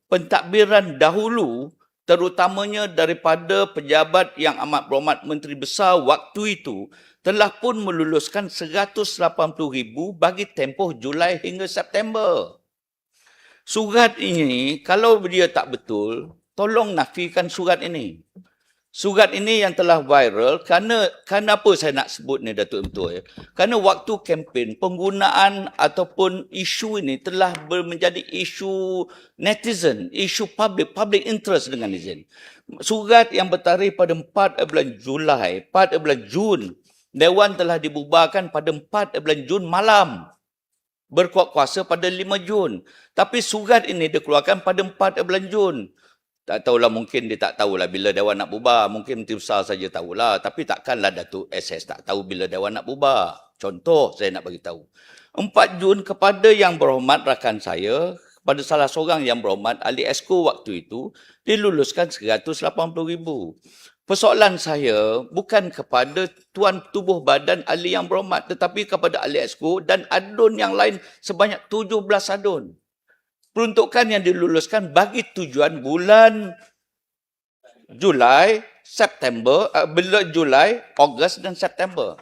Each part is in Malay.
Pentadbiran dahulu, terutamanya daripada pejabat yang amat berhormat Menteri Besar waktu itu, telah pun meluluskan 180,000 bagi tempoh Julai hingga September. Surat ini, kalau dia tak betul, tolong nafikan surat ini. Surat ini yang telah viral, kenapa saya nak sebut ni Datuk Betul? Kerana waktu kempen, penggunaan ataupun isu ini telah menjadi isu netizen, isu public interest dengan netizen. Surat yang bertarikh pada 4 bulan Julai, 4 bulan Jun, Dewan telah dibubarkan pada 4 bulan Jun malam. Berkuat kuasa pada 5 Jun. Tapi surat ini dikeluarkan pada 4 bulan Jun. Tak tahulah, mungkin dia tak tahulah bila Dewan nak bubar. Mungkin Menteri Besar saja tahulah. Tapi takkanlah Datuk SS tak tahu bila Dewan nak bubar. Contoh saya nak bagi tahu. 4 Jun kepada yang berhormat rakan saya, kepada salah seorang yang berhormat, ahli Esko waktu itu, diluluskan 180,000. Persoalan saya bukan kepada Tuan Tubuh Badan ahli yang berhormat, tetapi kepada ahli Esko dan adun yang lain sebanyak 17 adun. Peruntukan yang diluluskan bagi tujuan bulan Julai, September, bulan Julai, Ogos dan September.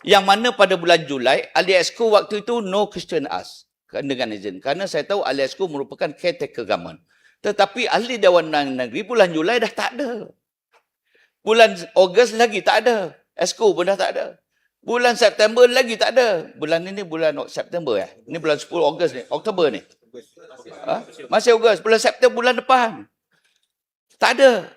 Yang mana pada bulan Julai, ahli Esko waktu itu no question asked dengan izin. Kerana saya tahu ahli Esko merupakan caretaker government. Tetapi ahli Dewan Negeri bulan Julai dah tak ada. Bulan Ogos lagi tak ada. Esko pun dah tak ada. Bulan September lagi tak ada. Bulan ini bulan September ya. Ini bulan 10 Ogos ni. Oktober ni. Masih Ogos. Bulan September bulan depan. Tak ada.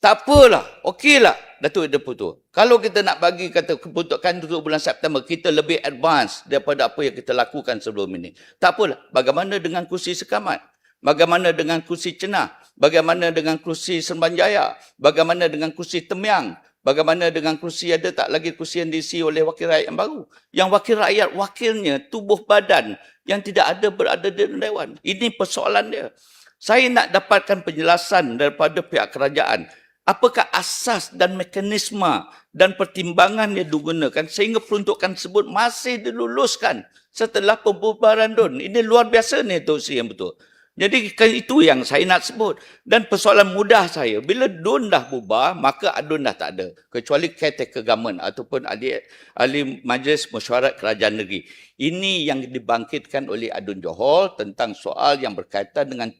Tak apalah. Okeylah. Datuk Deputu. Kalau kita nak bagi kata keputusan untuk bulan September, kita lebih advance daripada apa yang kita lakukan sebelum ini. Tak apalah. Bagaimana dengan kursi sekamat? Bagaimana dengan kursi Cenah? Bagaimana dengan kursi Serembanjaya? Bagaimana dengan kursi Temyang? Bagaimana dengan kursi, ada tak lagi kursi yang diisi oleh wakil rakyat yang baru? Yang wakil rakyat, wakilnya tubuh badan yang tidak ada berada di Dewan. Ini persoalan dia. Saya nak dapatkan penjelasan daripada pihak kerajaan. Apakah asas dan mekanisme dan pertimbangan yang digunakan sehingga peruntukan tersebut masih diluluskan setelah pembubaran DUN? Ini luar biasa ni Tok Sri yang betul. Jadi itu yang saya nak sebut. Dan persoalan mudah saya, bila DUN dah bubar, maka ADUN dah tak ada. Kecuali caretaker government ataupun ahli Majlis Mesyuarat Kerajaan Negeri. Ini yang dibangkitkan oleh ADUN Johor tentang soal yang berkaitan dengan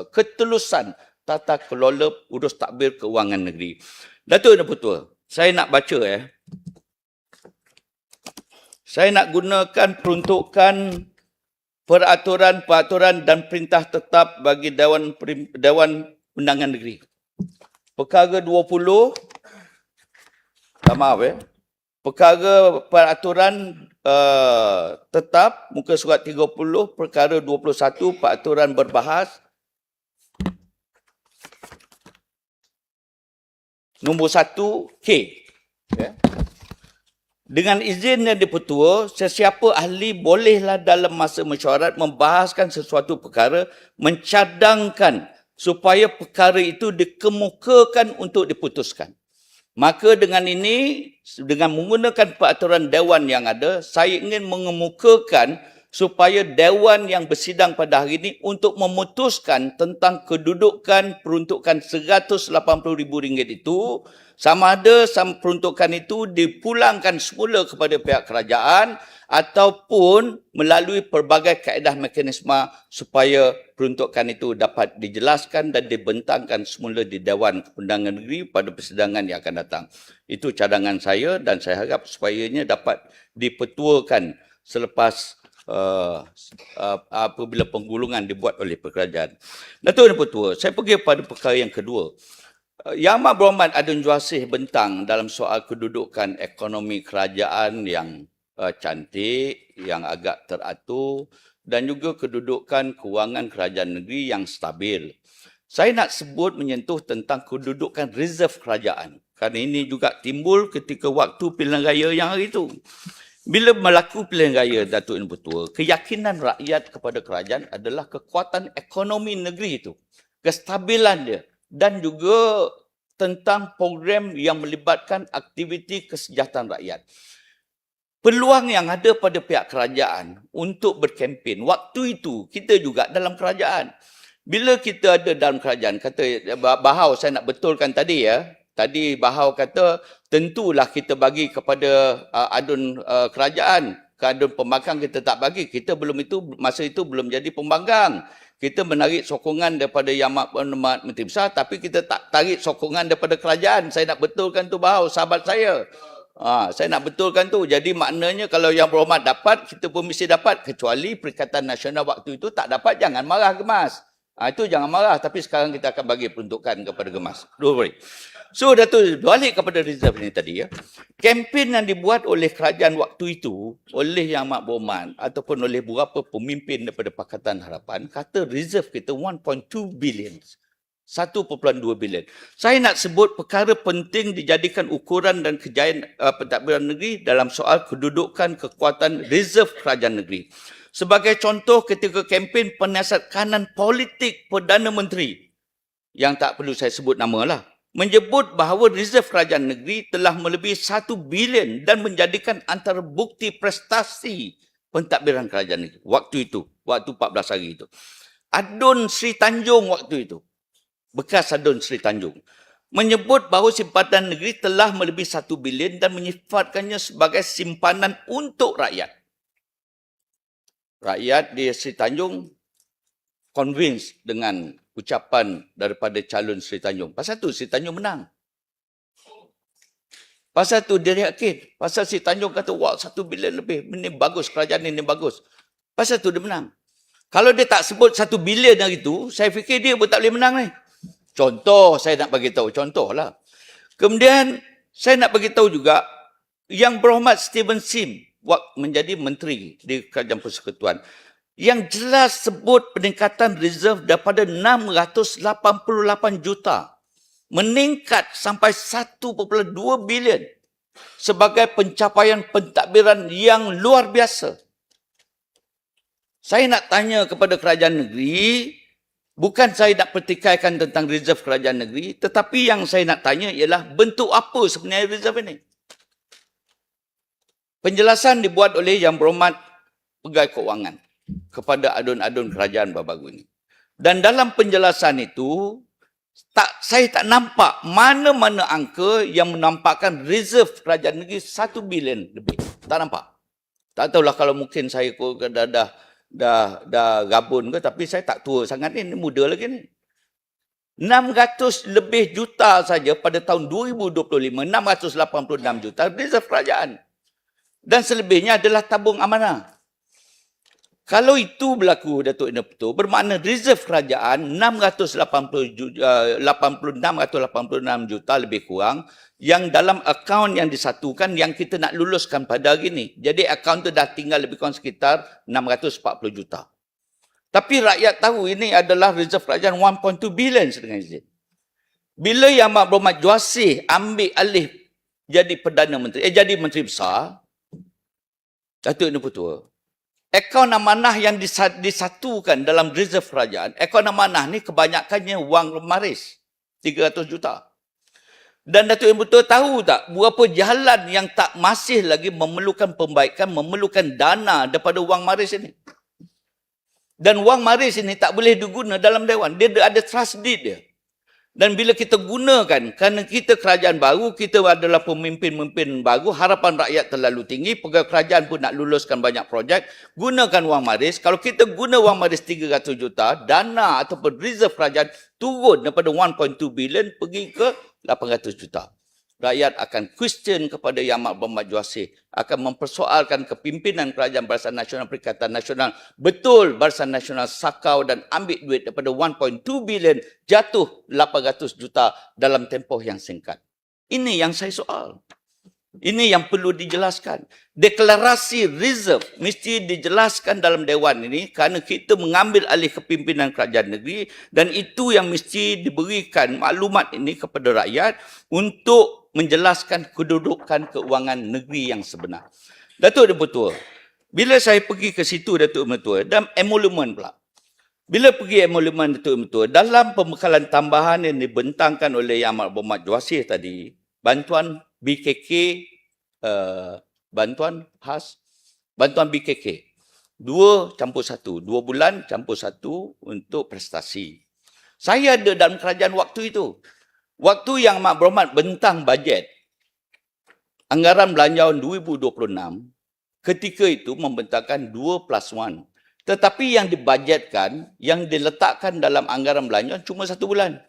ketelusan tata kelola urus takbir kewangan negeri. Datuk Deputu, saya nak baca Saya nak gunakan peruntukan peraturan dan perintah tetap bagi Dewan Undangan Negeri. Perkara 20, maaf perkara peraturan tetap muka surat 30, perkara 21, peraturan berbahas nombor 1K. Dengan izin yang Dipertua, sesiapa ahli bolehlah dalam masa mesyuarat membahaskan sesuatu perkara, mencadangkan supaya perkara itu dikemukakan untuk diputuskan. Maka dengan ini, dengan menggunakan peraturan Dewan yang ada, saya ingin mengemukakan supaya Dewan yang bersidang pada hari ini untuk memutuskan tentang kedudukan peruntukan RM180,000 itu, sama ada peruntukan itu dipulangkan semula kepada pihak kerajaan ataupun melalui pelbagai kaedah mekanisme supaya peruntukan itu dapat dijelaskan dan dibentangkan semula di Dewan Undangan Negeri pada persidangan yang akan datang. Itu cadangan saya dan saya harap supayanya dapat dipetuakan selepas apabila penggulungan dibuat oleh kerajaan. Datuk yang Pertua, saya pergi pada perkara yang kedua. Yang Amat Berhormat Adun Juasih bentang dalam soal kedudukan ekonomi kerajaan yang cantik, yang agak teratur dan juga kedudukan kewangan kerajaan negeri yang stabil. Saya nak sebut menyentuh tentang kedudukan reserve kerajaan. Kerana ini juga timbul ketika waktu pilihan raya yang hari itu. Bila berlaku pilihan raya Datuk Yang Pertua, keyakinan rakyat kepada kerajaan adalah kekuatan ekonomi negeri itu, kestabilan dia dan juga tentang program yang melibatkan aktiviti kesejahteraan rakyat. peluang yang ada pada pihak kerajaan untuk berkempen. Waktu itu, kita juga dalam kerajaan. Bila kita ada dalam kerajaan, kata Bahau, saya nak betulkan tadi ya. Tadi Bahau kata, tentulah kita bagi kepada adun kerajaan. Ke adun pembangkang kita tak bagi. Kita belum itu, masa itu belum jadi pembangkang. Kita menarik sokongan daripada Yang Amat Menteri Besar, tapi kita tak tarik sokongan daripada kerajaan. Saya nak betulkan tu Bahau, sahabat saya. Saya nak betulkan tu. Jadi maknanya kalau Yang Berhormat dapat, kita pun mesti dapat. Kecuali Perikatan Nasional waktu itu tak dapat, jangan marah Gemas. Itu jangan marah. Tapi sekarang kita akan bagi peruntukan kepada Gemas. Don't worry. So, Datuk, balik kepada reserve ini tadi ya. Kempen yang dibuat oleh kerajaan waktu itu, oleh Yang Amat Berhormat ataupun oleh beberapa pemimpin daripada Pakatan Harapan, kata reserve kita 1.2 billion. 1.2 bilion. Saya nak sebut perkara penting dijadikan ukuran dan kejayaan pentadbiran negeri dalam soal kedudukan kekuatan reserve kerajaan negeri. Sebagai contoh ketika kempen penasihat kanan politik Perdana Menteri, yang tak perlu saya sebut nama lah, menyebut bahawa reserve kerajaan negeri telah melebihi 1 bilion dan menjadikan antara bukti prestasi pentadbiran kerajaan negeri. Waktu itu, waktu 14 hari itu. Adun Sri Tanjung waktu itu, bekas Adun Sri Tanjung, menyebut bahawa simpanan negeri telah melebihi 1 bilion dan menyifatkannya sebagai simpanan untuk rakyat. Rakyat di Sri Tanjung convinced dengan ucapan daripada calon Sri Tanjung. Pasal tu Sri Tanjung menang. Pasal tu dia yakin. Pasal Sri Tanjung kata, wah 1 bilion lebih. Ini bagus, kerajaan ini bagus. Pasal tu dia menang. Kalau dia tak sebut 1 bilion hari itu, saya fikir dia pun tak boleh menang ni. Contoh, saya nak bagi tahu. Contoh lah. Kemudian, saya nak bagi tahu juga, Yang Berhormat Stephen Sim, menjadi menteri di Kerajaan Persekutuan, yang jelas sebut peningkatan reserve daripada 688 juta meningkat sampai 1.2 bilion sebagai pencapaian pentadbiran yang luar biasa. Saya nak tanya kepada kerajaan negeri, bukan saya nak pertikaikan tentang reserve kerajaan negeri, tetapi yang saya nak tanya ialah bentuk apa sebenarnya reserve ini. Penjelasan dibuat oleh Yang Berhormat Pegawai Keuangan kepada adun-adun kerajaan baru-baru ini. Dan dalam penjelasan itu, saya tak nampak mana-mana angka yang menampakkan reserve kerajaan negeri 1 bilion lebih. Tak nampak. Tak tahulah kalau mungkin saya dah gabun ke, tapi saya tak tua sangat ni muda lagi ni. 600 lebih juta saja pada tahun 2025, 686 juta reserve kerajaan. Dan selebihnya adalah tabung amanah. Kalau itu berlaku, Datuk Ina Petur, bermakna reserve kerajaan 686 juta lebih kurang yang dalam akaun yang disatukan yang kita nak luluskan pada hari ini. Jadi akaun itu dah tinggal lebih kurang sekitar 640 juta. Tapi rakyat tahu ini adalah reserve kerajaan 1.2 bilion dengan izin. Bila Yang Amat Berhormat Juasih ambil alih jadi Perdana Menteri, jadi Menteri Besar, Datuk Ina Petur, akaun amanah yang disatukan dalam reserve kerajaan, akaun amanah ni kebanyakannya wang maris, 300 juta. Dan Datuk Ina Petur tahu tak, berapa jalan yang tak masih lagi memerlukan pembaikan, memerlukan dana daripada wang maris ini. Dan wang maris ini tak boleh diguna dalam Dewan. Dia ada trust deed dia. Dan bila kita gunakan, kerana kita kerajaan baru, kita adalah pemimpin-pemimpin baru, harapan rakyat terlalu tinggi, pegawai kerajaan pun nak luluskan banyak projek, gunakan wang maris. Kalau kita guna wang maris 300 juta, dana ataupun reserve kerajaan turun daripada 1.2 bilion pergi ke 800 juta. Rakyat akan question kepada Yang Amat Berhormat Juasih, akan mempersoalkan kepimpinan Kerajaan Barisan Nasional Perikatan Nasional. Betul Barisan Nasional sakau dan ambil duit daripada 1.2 bilion, jatuh 800 juta dalam tempoh yang singkat. Ini yang saya soal. Ini yang perlu dijelaskan. Deklarasi reserve mesti dijelaskan dalam Dewan ini kerana kita mengambil alih kepimpinan kerajaan negeri dan itu yang mesti diberikan maklumat ini kepada rakyat untuk menjelaskan kedudukan keuangan negeri yang sebenar. Datuk Ina Petur, bila saya pergi ke situ Datuk Ina Petur, dan emolumen pula. Bila pergi emolumen Datuk Ina Petur, dalam pembekalan tambahan yang dibentangkan oleh Yang Amat Berhormat Juasih tadi, bantuan BKK bantuan khas, bantuan BKK. 2 campur 1. 2 bulan campur 1 untuk prestasi. Saya ada dalam kerajaan waktu itu. Waktu yang Mak Berhormat bentang bajet anggaran belanjawan 2026, ketika itu membentangkan 2+1. Tetapi yang dibajetkan, yang diletakkan dalam anggaran belanjawan cuma 1 bulan.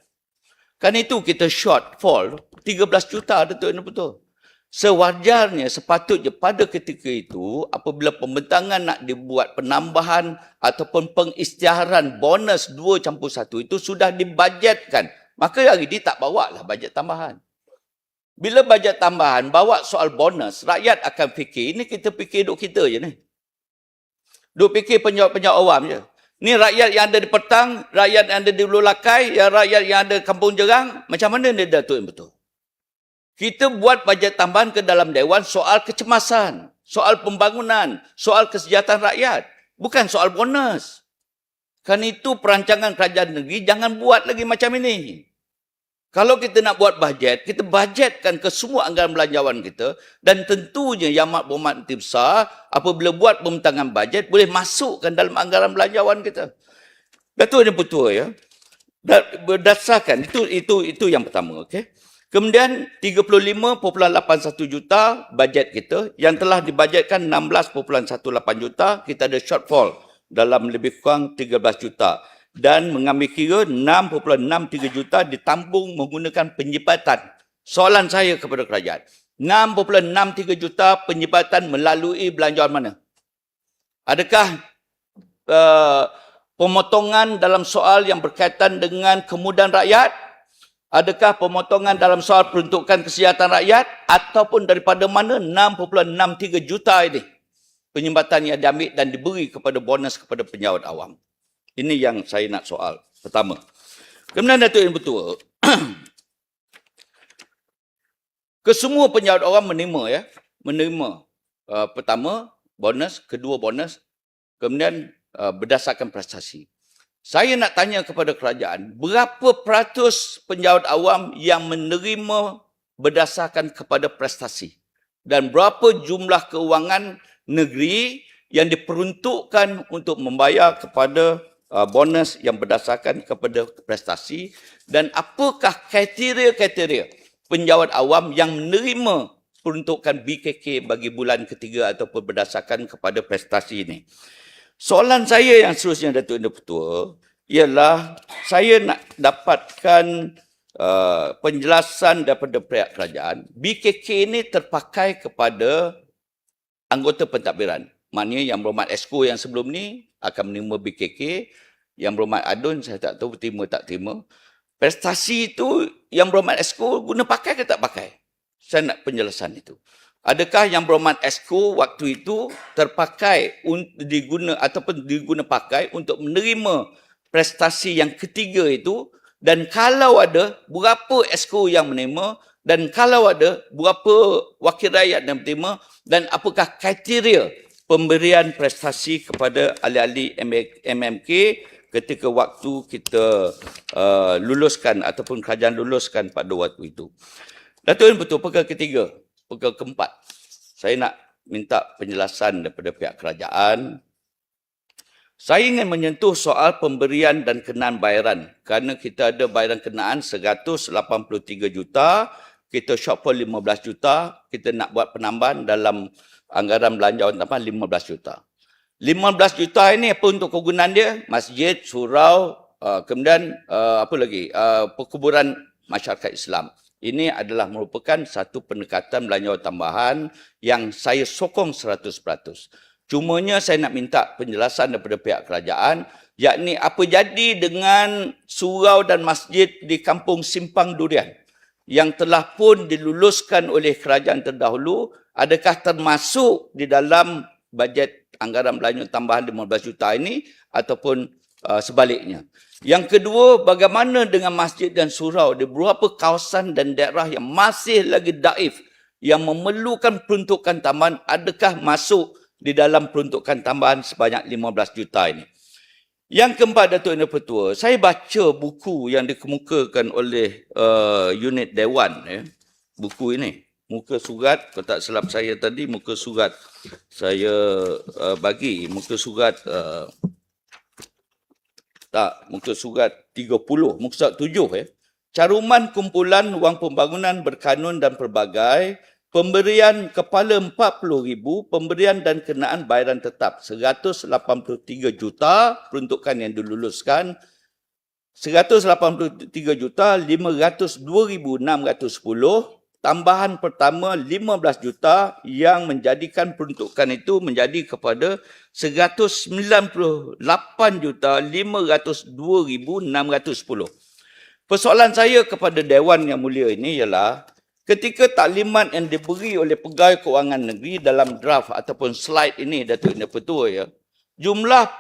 Kan itu kita shortfall 13 juta, betul. Sewajarnya sepatutnya pada ketika itu apabila pembentangan nak dibuat penambahan ataupun pengisytiharan bonus 2 campur 1 itu sudah dibajetkan. Maka hari ini tak bawa lah bajet tambahan. Bila bajet tambahan bawa soal bonus, rakyat akan fikir, ini kita fikir duk kita je ni. Duk fikir penjawat-penjawat awam je. Ni rakyat yang ada di petang, rakyat yang ada di Ulu Lakai, rakyat yang ada Kampung Jerang, macam mana dia datuk yang betul? Kita buat bajet tambahan ke dalam Dewan soal kecemasan, soal pembangunan, soal kesejahteraan rakyat. Bukan soal bonus. Kan itu perancangan kerajaan negeri, jangan buat lagi macam ini. Kalau kita nak buat bajet, kita bajetkan ke semua anggaran belanjawan kita dan tentunya Yang Amat Berhormat Menteri Besar apabila buat pembentangan bajet boleh masukkan dalam anggaran belanjawan kita. Datuk Yang Pertua ya. Berdasarkan itu yang pertama, okey. Kemudian 35.81 juta bajet kita yang telah dibajetkan 16.18 juta, kita ada shortfall dalam lebih kurang 13 juta. Dan mengambil kira 6.63 juta ditambung menggunakan penyebatan. Soalan saya kepada kerajaan, 6.63 juta penyebatan melalui belanjawan mana? Adakah pemotongan dalam soal yang berkaitan dengan kemudahan rakyat? Adakah pemotongan dalam soal peruntukan kesihatan rakyat? Ataupun daripada mana 6.63 juta ini penyebatan yang diambil dan diberi kepada bonus kepada penjawat awam? Ini yang saya nak soal pertama. Kemudian Datuk Yang Pertua, kesemua penjawat awam menerima pertama bonus, kedua bonus, kemudian berdasarkan prestasi. Saya nak tanya kepada kerajaan, berapa peratus penjawat awam yang menerima berdasarkan kepada prestasi? Dan berapa jumlah kewangan negeri yang diperuntukkan untuk membayar kepada bonus yang berdasarkan kepada prestasi? Dan apakah kriteria-kriteria penjawat awam yang menerima peruntukan BKK bagi bulan ketiga ataupun berdasarkan kepada prestasi ini? Soalan saya yang seterusnya, Datuk Yang Pertua, ialah saya nak dapatkan penjelasan daripada pihak kerajaan. BKK ini terpakai kepada anggota pentadbiran. Maknanya Yang Berhormat Esko yang sebelum ni akan menerima BKK. Yang Berhormat Adun saya tak tahu terima tak terima. Prestasi itu Yang Berhormat Esko guna pakai ke tak pakai? Saya nak penjelasan itu. Adakah Yang Berhormat Esko waktu itu terpakai diguna pakai untuk menerima prestasi yang ketiga itu? Dan kalau ada, berapa Esko yang menerima? Dan kalau ada, berapa wakil rakyat yang menerima? Dan apakah kriteria pemberian prestasi kepada ahli-ahli MMK ketika waktu kita luluskan ataupun kerajaan luluskan pada waktu itu? Datuk Yang Pertua, perkara ketiga. Perkara keempat, saya nak minta penjelasan daripada pihak kerajaan. Saya ingin menyentuh soal pemberian dan kenaan bayaran. Kerana kita ada bayaran kenaan 183 juta, kita shortfall 15 juta, kita nak buat penambahan dalam anggaran belanjawan tambahan 15 juta. 15 juta ini apa untuk kegunaan dia? Masjid, surau, kemudian apa lagi? Perkuburan masyarakat Islam. Ini adalah merupakan satu pendekatan belanjawan tambahan yang saya sokong 100%. Cumanya saya nak minta penjelasan daripada pihak kerajaan, yakni apa jadi dengan surau dan masjid di Kampung Simpang Durian yang telah pun diluluskan oleh kerajaan terdahulu, adakah termasuk di dalam bajet anggaran belanjawan tambahan 15 juta ini ataupun sebaliknya? Yang kedua, bagaimana dengan masjid dan surau di beberapa kawasan dan daerah yang masih lagi daif, yang memerlukan peruntukan tambahan, adakah masuk di dalam peruntukan tambahan sebanyak 15 juta ini? Yang keempat, Datuk Yang Pertua, saya baca buku yang dikemukakan oleh unit Dewan, buku ini. muka surat, kalau tak silap saya tadi, muka surat saya bagi, muka surat muka surat 30, muka surat 7 Caruman kumpulan wang pembangunan berkanun dan pelbagai, pemberian kepala 40,000, pemberian dan kenaan bayaran tetap 183 juta peruntukan yang diluluskan, 183 juta 502,610, tambahan pertama 15 juta yang menjadikan peruntukan itu menjadi kepada 198 juta 502,610. Persoalan saya kepada Dewan Yang Mulia ini ialah ketika taklimat yang diberi oleh Pegawai Kewangan Negeri dalam draft ataupun slide ini, Datuk Yang Pertua, jumlah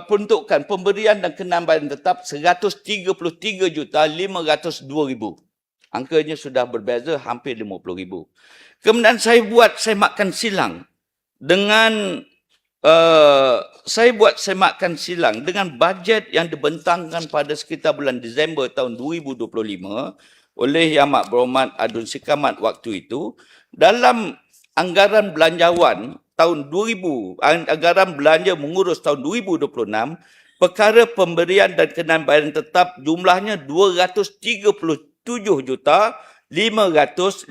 peruntukan pemberian dan kenaan bayaran tetap 133 juta 502,000. Angkanya sudah berbeza hampir 50,000. Kemudian saya makan silang dengan semakan silang dengan bajet yang dibentangkan pada sekitar bulan Disember tahun 2025 oleh Yang Amat Berhormat Adun Sikamat waktu itu dalam anggaran belanjawan tahun 2000, anggaran belanja mengurus tahun 2026, perkara pemberian dan kenaan bayaran tetap jumlahnya 237 juta 551,000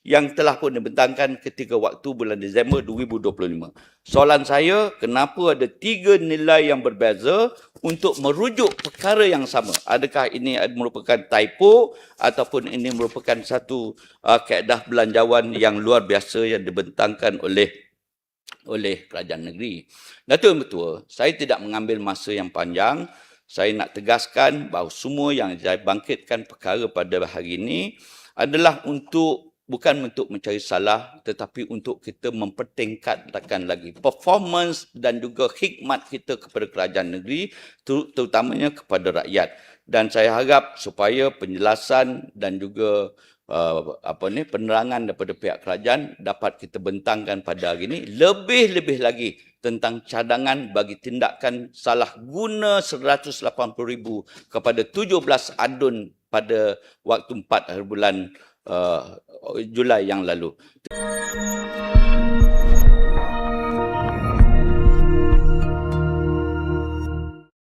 yang telah pun dibentangkan ketika waktu bulan Disember 2025. Soalan saya, kenapa ada 3 nilai yang berbeza untuk merujuk perkara yang sama? Adakah ini merupakan typo ataupun ini merupakan satu kaedah belanjawan yang luar biasa yang dibentangkan oleh kerajaan negeri? Datuk Yang Bertua, saya tidak mengambil masa yang panjang. Saya nak tegaskan bahawa semua yang saya bangkitkan perkara pada hari ini adalah bukan untuk mencari salah, tetapi untuk kita mempertingkatkan lagi performance dan juga khidmat kita kepada kerajaan negeri, terutamanya kepada rakyat. Dan saya harap supaya penjelasan dan juga penerangan daripada pihak kerajaan dapat kita bentangkan pada hari ini, lebih-lebih lagi tentang cadangan bagi tindakan salah guna 180,000 kepada 17 adun pada waktu 4 hari bulan Julai yang lalu.